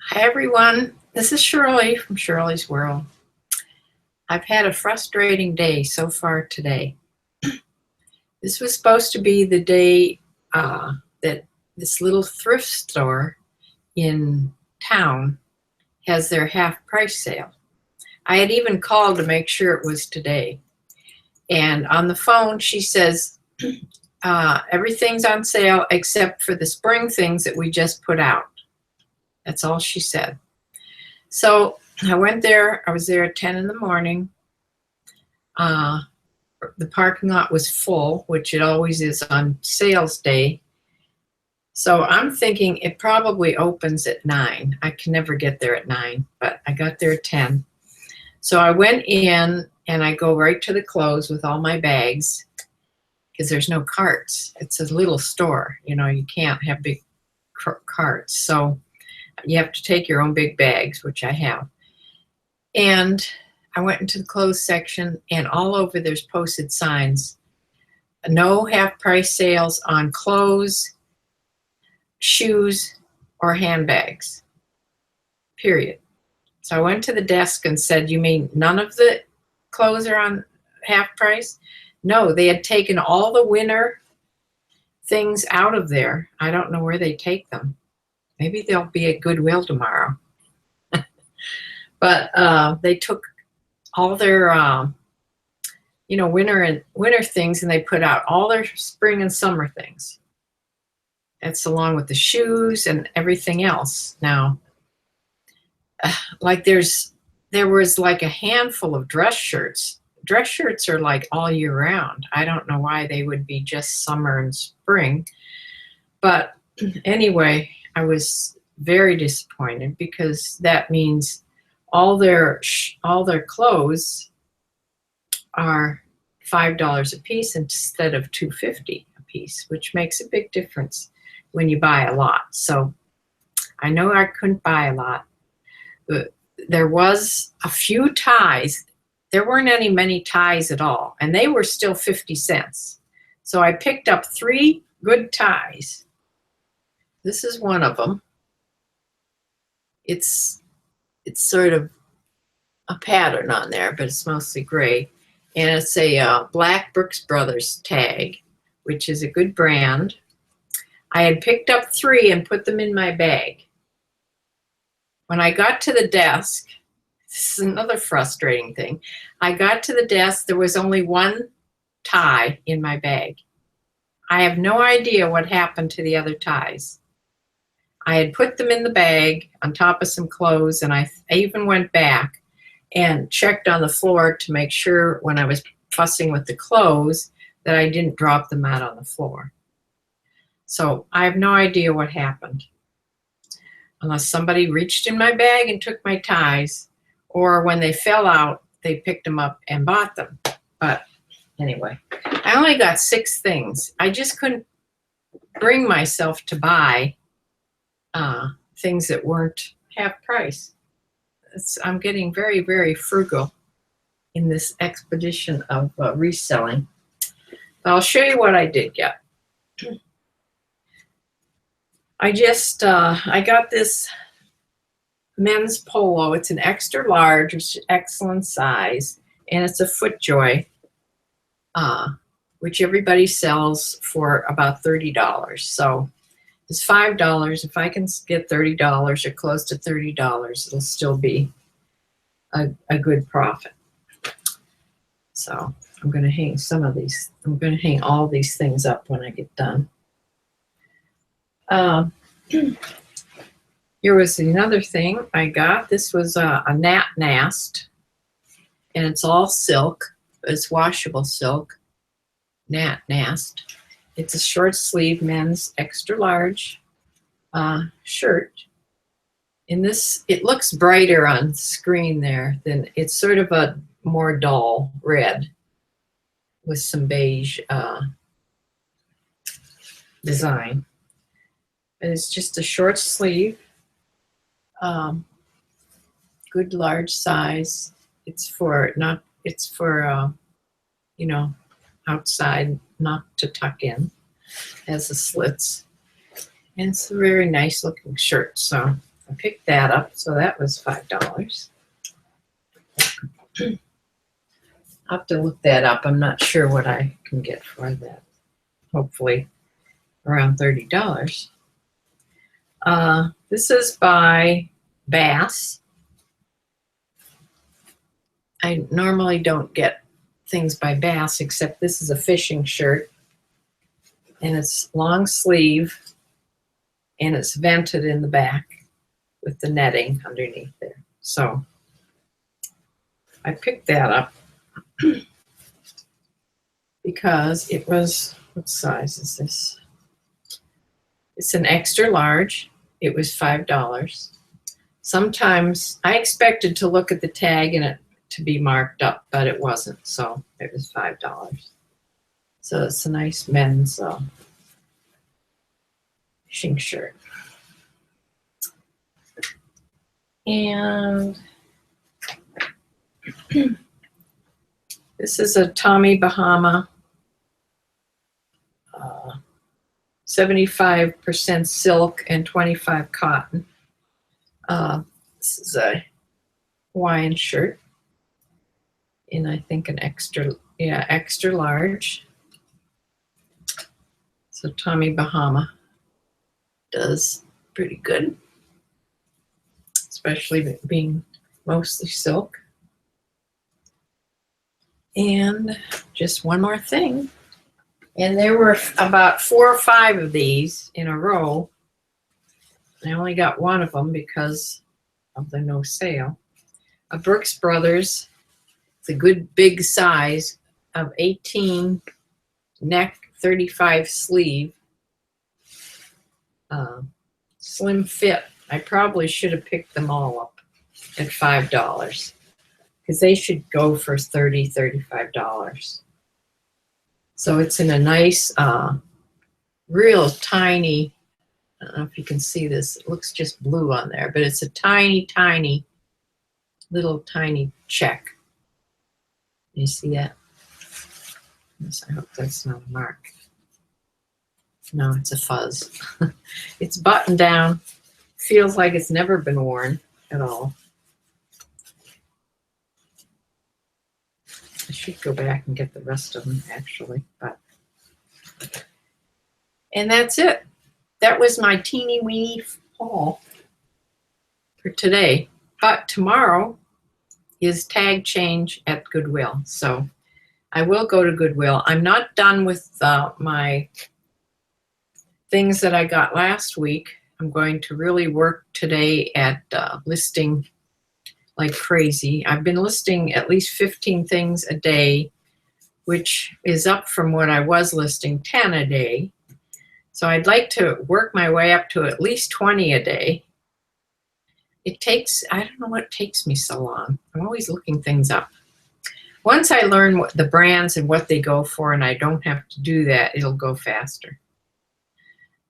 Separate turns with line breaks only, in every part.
Hi everyone, this is Shirley from Shirley's World. I've had a frustrating day so far today. This was supposed to be the day that this little thrift store in town has their half price sale. I had even called to make sure it was today. And on the phone she says, everything's on sale except for the spring things that we just put out. That's all she said. So I went there. I was there at 10 in the morning. The parking lot was full, which it always is on sales day. So I'm thinking it probably opens at 9. I can never get there at 9, but I got there at 10. So I went in and I go right to the clothes with all my bags because there's no carts. It's a little store. You know, you can't have big carts. So you have to take your own big bags, which I have. And I went into the clothes section, and all over there's posted signs. No half price sales on clothes, shoes, or handbags, period. So I went to the desk and said, you mean none of the clothes are on half price? No, they had taken all the winter things out of there. I don't know where they take them. Maybe they'll be at Goodwill tomorrow. But they took all their, winter things, and they put out all their spring and summer things. That's along with the shoes and everything else. Now, like there was like a handful of dress shirts. Dress shirts are like all year round. I don't know why they would be just summer and spring. But anyway, I was very disappointed because that means all their clothes are $5 a piece instead of $2.50 a piece, which makes a big difference when you buy a lot. So I know I couldn't buy a lot. There was a few ties. There weren't many ties at all, and they were still 50 cents. So I picked up 3 good ties. This is one of them. It's sort of a pattern on there, but it's mostly gray. And it's a Black Brooks Brothers tag, which is a good brand. I had picked up 3 and put them in my bag. When I got to the desk, this is another frustrating thing. I got to the desk, there was only 1 tie in my bag. I have no idea what happened to the other ties. I had put them in the bag on top of some clothes, and I even went back and checked on the floor to make sure when I was fussing with the clothes that I didn't drop them out on the floor. So I have no idea what happened. Unless somebody reached in my bag and took my ties, or when they fell out, they picked them up and bought them. But anyway, I only got 6 things. I just couldn't bring myself to buy things that weren't half price. I'm getting very, very frugal in this expedition of reselling. I'll show you what I did get. I got this men's polo. It's an extra large, which is excellent size, and it's a FootJoy, which everybody sells for about $30. So it's $5. If I can get $30 or close to $30, it'll still be a good profit. So I'm going to hang some of these. I'm going to hang all these things up when I get done. Here was another thing I got. This was a gnat nest, and it's all silk. It's washable silk. Gnat nest. It's a short sleeve men's extra large shirt. In this, it looks brighter on screen there than it's sort of a more dull red with some beige design. And it's just a short sleeve, good large size. It's for outside, not to tuck in. Has the slits, and it's a very nice looking shirt. So I picked that up, so that was $5. I'll have to look that up. I'm not sure what I can get for that. Hopefully around $30. This is by Bass. I normally don't get things by Bass, except this is a fishing shirt, and it's long sleeve, and it's vented in the back with the netting underneath there. So I picked that up because it was, what size is this? It's an extra large. It was $5. Sometimes I expected to look at the tag and it to be marked up, but it wasn't, so it was $5. So it's a nice men's fishing shirt. And this is a Tommy Bahama 75% silk and 25 cotton. This is a Hawaiian shirt, and I think an extra large. So Tommy Bahama does pretty good, especially being mostly silk. And just one more thing. And there were about 4 or 5 of these in a row. I only got one of them because of the no sale. A Brooks Brothers, it's a good big size of 18 neck, 35 sleeve, slim fit. I probably should have picked them all up at $5 because they should go for $30, $35. So it's in a nice, real tiny, I don't know if you can see this, it looks just blue on there, but it's a tiny, tiny, little tiny check. You see that? Yes, I hope that's not a mark. No, it's a fuzz. It's buttoned down. Feels like it's never been worn at all. I should go back and get the rest of them, actually. And that's it. That was my teeny weeny haul for today. But tomorrow is tag change at Goodwill. So I will go to Goodwill. I'm not done with my things that I got last week. I'm going to really work today at listing like crazy. I've been listing at least 15 things a day, which is up from what I was listing 10 a day. So I'd like to work my way up to at least 20 a day. It takes, I don't know what takes me so long. I'm always looking things up. Once I learn what the brands and what they go for and I don't have to do that, it'll go faster.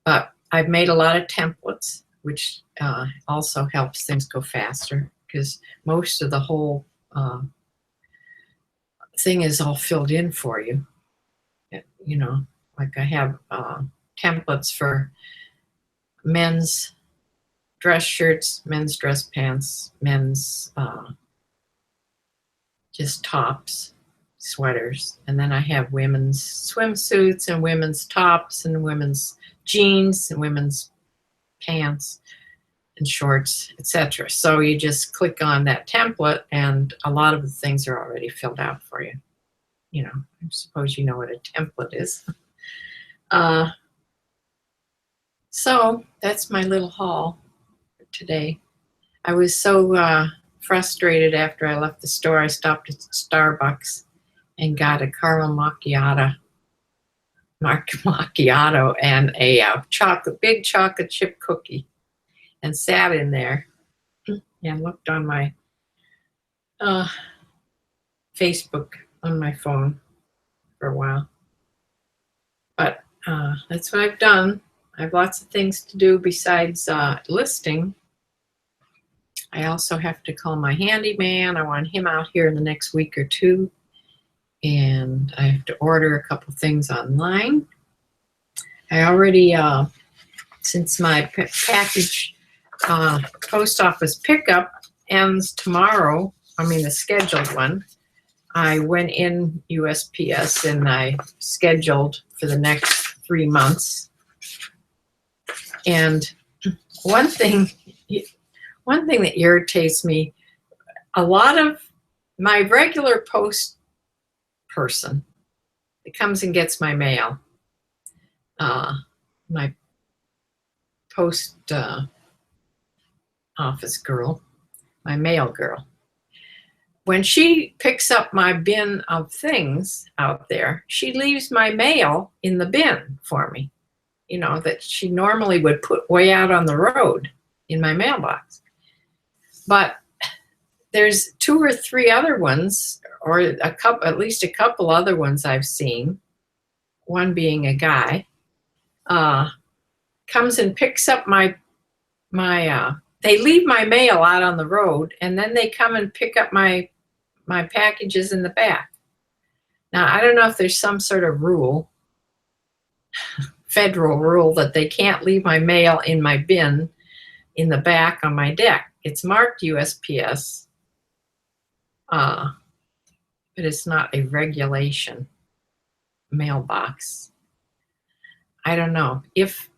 But I've made a lot of templates, which also helps things go faster because most of the whole thing is all filled in for you. You know, like I have templates for men's dress shirts, men's dress pants, men's just tops, sweaters. And then I have women's swimsuits and women's tops and women's jeans and women's pants and shorts, etc. So you just click on that template and a lot of the things are already filled out for you. You know, I suppose you know what a template is. So that's my little haul for today. I was so frustrated after I left the store. I stopped at Starbucks and got a caramel macchiato and a big chocolate chip cookie and sat in there and looked on my Facebook on my phone for a while. But that's what I've done. I have lots of things to do besides listing. I also have to call my handyman. I want him out here in the next week or two. And I have to order a couple things online. I already, since my package post office pickup ends tomorrow. I mean, the scheduled one. I went in USPS and I scheduled for the next 3 months. And one thing that irritates me, a lot of my regular post person that comes and gets my mail, my post office girl, my mail girl, when she picks up my bin of things out there, she leaves my mail in the bin for me, you know, that she normally would put way out on the road in my mailbox. But there's 2 or 3 other ones, or at least a couple other ones I've seen, one being a guy, comes and picks up they leave my mail out on the road, and then they come and pick up my packages in the back. Now, I don't know if there's some sort of rule, federal rule, that they can't leave my mail in my bin in the back on my deck. It's marked USPS, but it's not a regulation mailbox. I don't know. If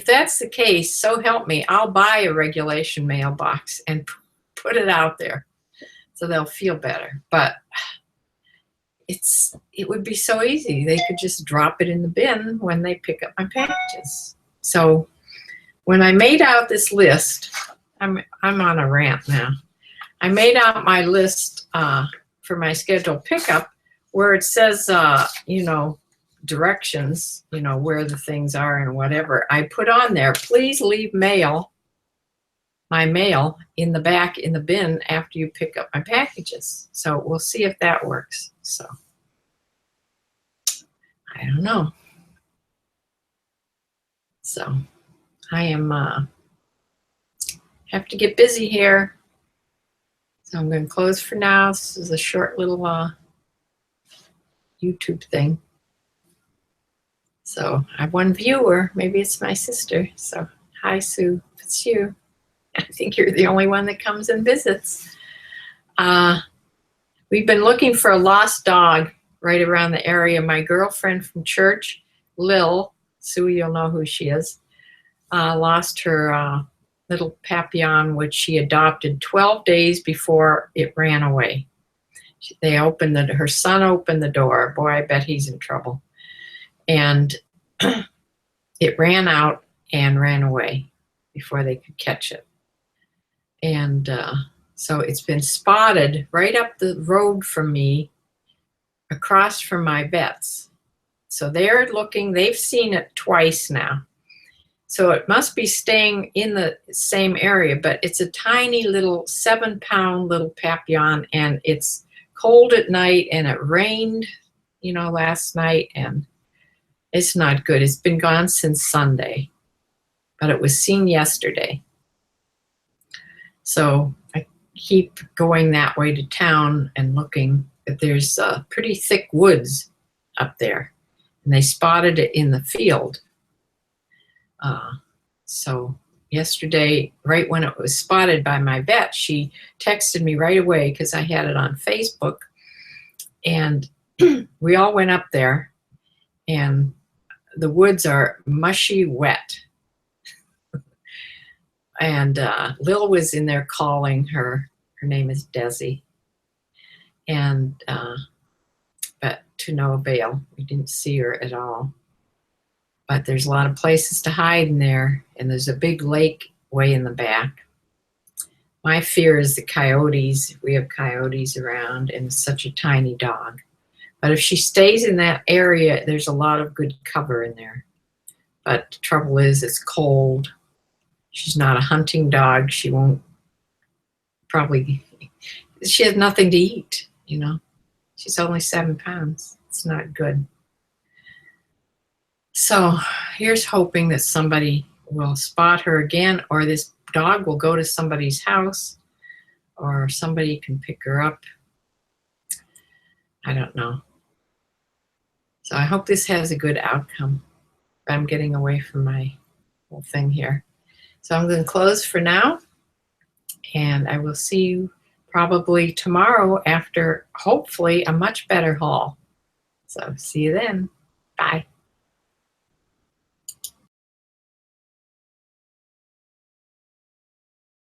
that's the case, so help me, I'll buy a regulation mailbox and put it out there so they'll feel better. But it would be so easy. They could just drop it in the bin when they pick up my packages. So when I made out this list, I'm on a rant now. I made out my list for my scheduled pickup where it says, you know, directions, you know, where the things are and whatever. I put on there, please leave my mail in the back in the bin after you pick up my packages. So we'll see if that works. So I don't know. So I am have to get busy here. So I'm going to close for now. This is a short little YouTube thing. So I have 1 viewer. Maybe it's my sister. So hi, Sue. If it's you, I think you're the only one that comes and visits. We've been looking for a lost dog right around the area. My girlfriend from church, Lil, Sue, you'll know who she is, lost her little Papillon, which she adopted 12 days before it ran away. Her son opened the door. Boy, I bet he's in trouble. And it ran out and ran away before they could catch it. And so it's been spotted right up the road from me, across from my vet's. So they're looking, they've seen it twice now. So it must be staying in the same area, but it's a tiny little 7-pound little Papillon, and it's cold at night, and it rained, you know, last night, and it's not good. It's been gone since Sunday, but it was seen yesterday. So I keep going that way to town and looking. There's pretty thick woods up there, and they spotted it in the field. So yesterday, right when it was spotted by my vet, she texted me right away because I had it on Facebook, and we all went up there, and the woods are mushy wet. And Lil was in there calling her. Her name is Desi. And but to no avail. We didn't see her at all. But there's a lot of places to hide in there, and there's a big lake way in the back. My fear is the coyotes. We have coyotes around, and it's such a tiny dog. But if she stays in that area, there's a lot of good cover in there. But the trouble is, it's cold. She's not a hunting dog. She won't she has nothing to eat, you know. She's only 7 pounds. It's not good. So here's hoping that somebody will spot her again, or this dog will go to somebody's house, or somebody can pick her up. I don't know. So I hope this has a good outcome. I'm getting away from my whole thing here. So I'm going to close for now, and I will see you probably tomorrow after hopefully a much better haul. So see you then. Bye.